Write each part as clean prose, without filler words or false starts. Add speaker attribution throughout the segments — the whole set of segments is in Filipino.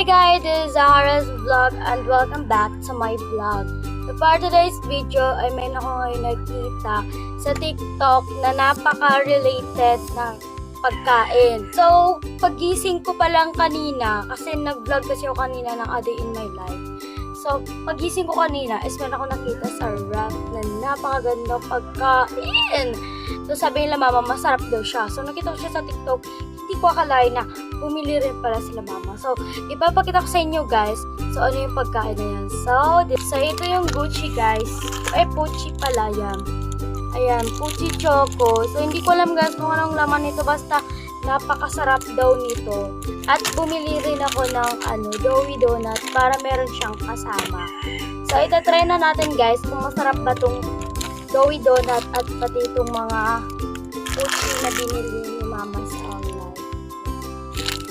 Speaker 1: guys, this is Zahara's vlog and welcome back to my vlog. So for today's video ay may ako ngayon nakita sa TikTok na napaka-related ng pagkain. So, pagising ko pa lang kanina, kasi nag-vlog kasi ako kanina ng A Day in My Life. So, pagising ko kanina is meron ako nakita sa rap na napakaganda pagkain. So, sabi nila mama, masarap daw siya. So, nakita ko siya sa TikTok. Hindi ko akalain na bumili rin pala sila mama. So, ipapakita ko sa inyo guys. So, ano yung pagkain na yan. So, ito yung Gucci guys. Pucci pala yan. Ayan, Pucci Choco. So, hindi ko alam guys kung anong laman nito. Basta, napakasarap daw nito. At bumili rin ako ng doughy donut para meron siyang kasama. So, itatry na natin guys kung masarap ba tong doughy donut at pati itong mga Pucci na binili ni mama sa online.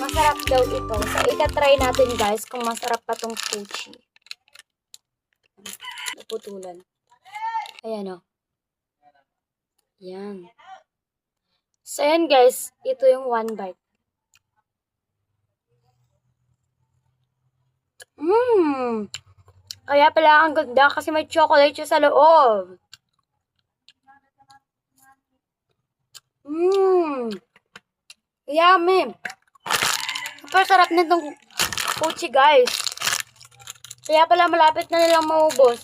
Speaker 1: Masarap daw ito. So, itatry natin guys kung masarap pa tong Pucci. Naputulan. Ayan o. Yan. So, ayan guys. Ito yung one bite. Kaya pala ang ganda kasi may chocolate siya sa loob. Yummy. Super sarap nitong Pucci guys. Kaya pala malapit na nilang maubos.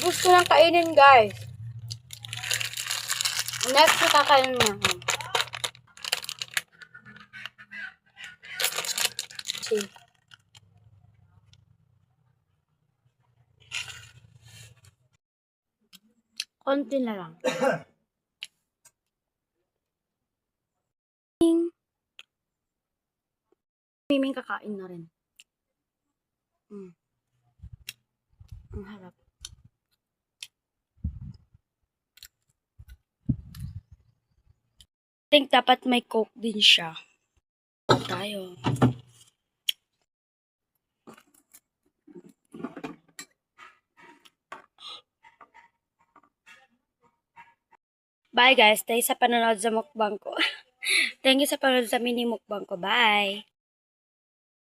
Speaker 1: Gusto lang kainin guys. Next na kakainin mo. See. Konti na lang. Miming kakain na rin. Ang harap. I think dapat may Coke din siya. Tayo. Bye guys. Tayo sa panonood sa mukbang ko. Thank you sa panonood sa mini mukbang ko. Bye.